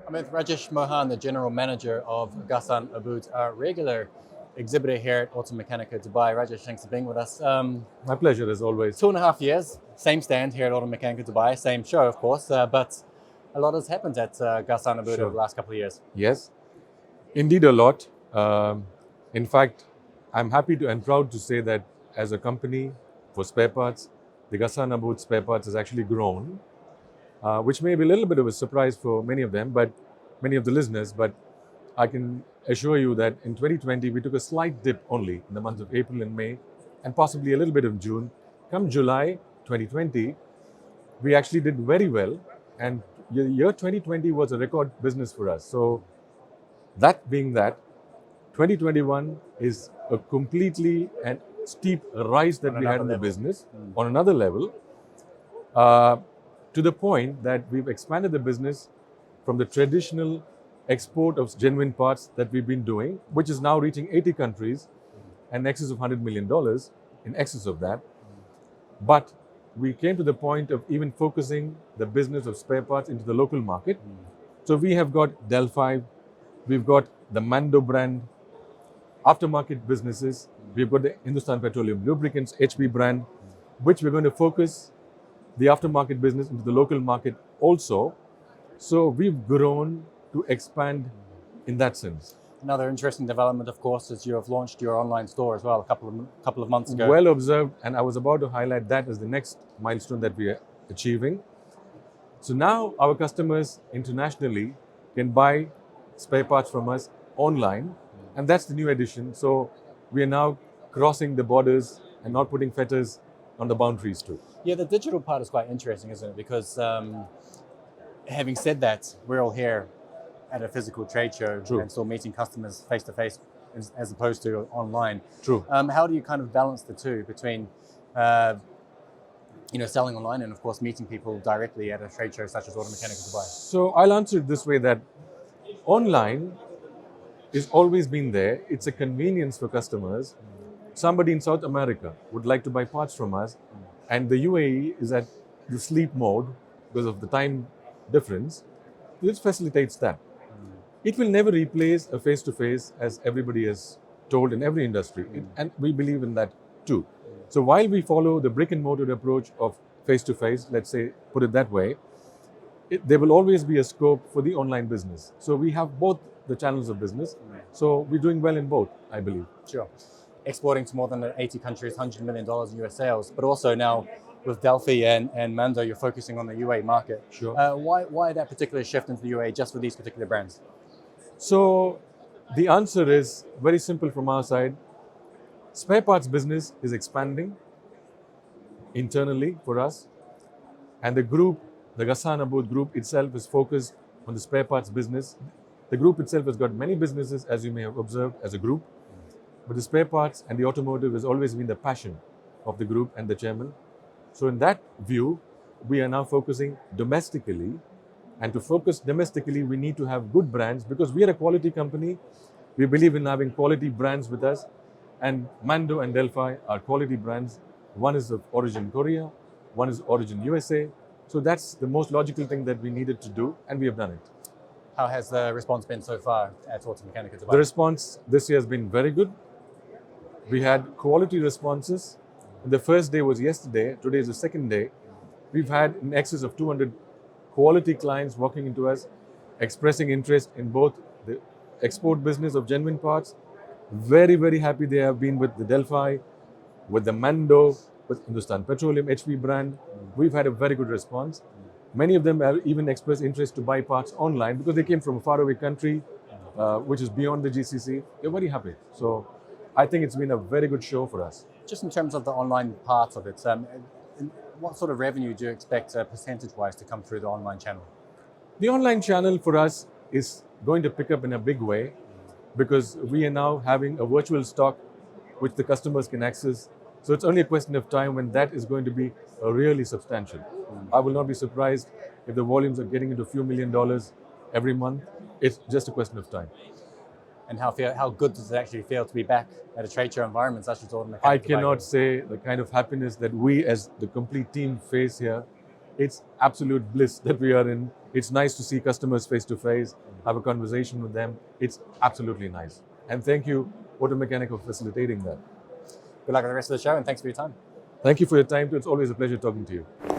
I'm with Rajesh Mohan, the General Manager of Ghassan Abouds, our regular exhibitor here at Automechanika Dubai. Rajesh, thanks for being with us. My pleasure, as always. 2.5 years, same stand here at Automechanika Dubai, same show, of course, but a lot has happened at Ghassan Abouds over the last couple of years. Yes, indeed a lot. In fact, I'm happy to and proud to say that as a company for spare parts, the Ghassan Abouds spare parts has actually grown, which may be a little bit of a surprise for many of them, but many of the listeners. But I can assure you that in 2020, we took a slight dip only in the months of April and May, and possibly a little bit of June. Come July 2020, we actually did very well, and the year 2020 was a record business for us. So that being that, 2021 is a completely and steep rise that we had in the business on another level, to the point that we've expanded the business from the traditional export of genuine parts that we've been doing, which is now reaching 80 countries and excess of $100 million in excess of that. But we came to the point of even focusing the business of spare parts into the local market. So we have got Delphi, we've got the Mando brand, aftermarket businesses, we've got the Hindustan Petroleum Lubricants, HP brand, which we're going to focus the aftermarket business into the local market also. So we've grown to expand in that sense. Another interesting development, of course, is you have launched your online store as well a couple of months ago. Well observed, and I was about to highlight that as the next milestone that we are achieving. So now our customers internationally can buy spare parts from us online, and that's the new addition. So we are now crossing the borders and not putting fetters on the boundaries too. Yeah, the digital part is quite interesting, isn't it? Because having said that, we're all here at a physical trade show and still meeting customers face to face as opposed to online. True. How do you kind of balance the two between selling online and of course meeting people directly at a trade show such as Automechanika Dubai? So I'll answer it this way, that online is always been there. It's a convenience for customers. Somebody in South America would like to buy parts from us, and the UAE is at the sleep mode because of the time difference. This facilitates that. It will never replace a face-to-face, as everybody has told in every industry, and we believe in that too. So while we follow the brick-and-mortar approach of face-to-face, let's say, put it that way, there will always be a scope for the online business. So we have both the channels of business. So we're doing well in both, I believe. Sure. Exporting to more than 80 countries, $100 million in US sales, but also now with Delphi and Mando, you're focusing on the UAE market. Sure. Why that particular shift into the UAE just for these particular brands? So the answer is very simple from our side. Spare parts business is expanding internally for us, and the group, the Ghassan Abouds group itself, is focused on the spare parts business. The group itself has got many businesses, as you may have observed, as a group, but the spare parts and the automotive has always been the passion of the group and the chairman. So in that view, we are now focusing domestically, and to focus domestically, we need to have good brands because we are a quality company. We believe in having quality brands with us, and Mando and Delphi are quality brands. One is of origin Korea, one is origin USA. So that's the most logical thing that we needed to do, and we have done it. How has the response been so far at Automechanika Dubai? The response this year has been very good. We had quality responses. The first day was yesterday. Today is the second day. We've had in excess of 200 quality clients walking into us, expressing interest in both the export business of genuine parts. Very, very happy they have been with the Delphi, with the Mando, with Hindustan Petroleum, HP brand. We've had a very good response. Many of them have even expressed interest to buy parts online because they came from a faraway country, which is beyond the GCC. They're very happy. So I think it's been a very good show for us. Just in terms of the online part of it, what sort of revenue do you expect percentage-wise to come through the online channel? The online channel for us is going to pick up in a big way because we are now having a virtual stock which the customers can access. So it's only a question of time when that is going to be really substantial. I will not be surprised if the volumes are getting into a few $1 million every month. It's just a question of time. And how good does it actually feel to be back at a trade show environment such as Automechanika? I cannot say the kind of happiness that we as the complete team face here. It's absolute bliss that we are in. It's nice to see customers face to face, have a conversation with them. It's absolutely nice. And thank you, Automechanika, for facilitating that. Good luck with the rest of the show, and thanks for your time. Thank you for your time. It's always a pleasure talking to you.